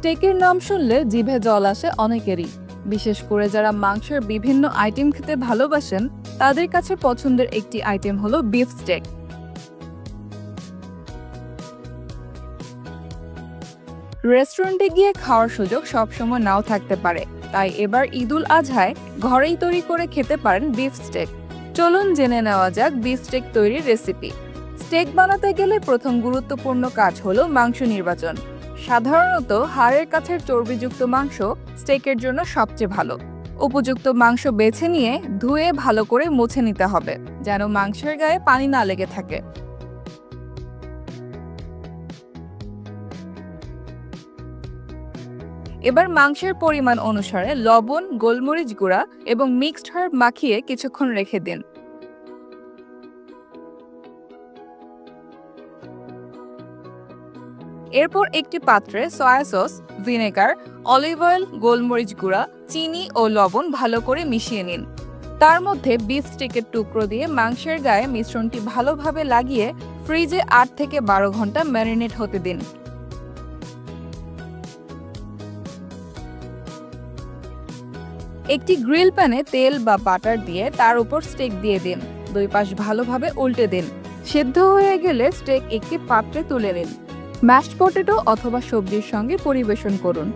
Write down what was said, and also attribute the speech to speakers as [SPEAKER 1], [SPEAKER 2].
[SPEAKER 1] স্টেকের নাম শুনলে জিভে জল আসে অনেকেরই, বিশেষ করে যারা মাংসের বিভিন্ন আইটেম খেতে ভালোবাসেন তাদের কাছে পছন্দের একটি আইটেম হলো বিফ স্টেক। রেস্টুরেন্টে গিয়ে খাওয়ার সুযোগ সবসময় নাও থাকতে পারে, তাই এবার ঈদুল আজহায় ঘরেই তৈরি করে খেতে পারেন বিফ স্টেক। চলুন জেনে নেওয়া যাক বিফ স্টেক তৈরির রেসিপি। স্টেক বানাতে গেলে প্রথম গুরুত্বপূর্ণ কাজ হলো মাংস নির্বাচন। সাধারণত হাড়ের কাছের চর্বিযুক্ত মাংস স্টেকের জন্য সবচেয়ে ভালো। উপযুক্ত মাংস বেছে নিয়ে ধুয়ে ভালো করে মুছে নিতে হবে, যেন মাংসের গায়ে পানি না লেগে থাকে। এবার মাংসের পরিমাণ অনুসারে লবণ, গোলমরিচ গুঁড়া এবং মিক্সড হার্ব মাখিয়ে কিছুক্ষণ রেখে দিন। এরপর একটি পাত্রে soya sauce, vinegar, olive oil, গোলমরিচ গুঁড়া, চিনি ও লবণ ভালো করে মিশিয়ে নিন। তার মধ্যে বিফ স্টেকের টুকরো দিয়ে মাংসের গায়ে মিশ্রণটি ভালোভাবে লাগিয়ে ফ্রিজে 8 থেকে 12 ঘন্টা ম্যারিনেট হতে দিন। একটি গ্রিল প্যানে তেল বা বাটার দিয়ে তার উপর স্টেক দিয়ে দিন। দুই পাশ ভালোভাবে উল্টে দিন। সেদ্ধ হয়ে গেলে স্টেক একটি পাত্রে তুলে নিন। ম্যাশড পটেটো অথবা সবজির সঙ্গে পরিবেশন করুন।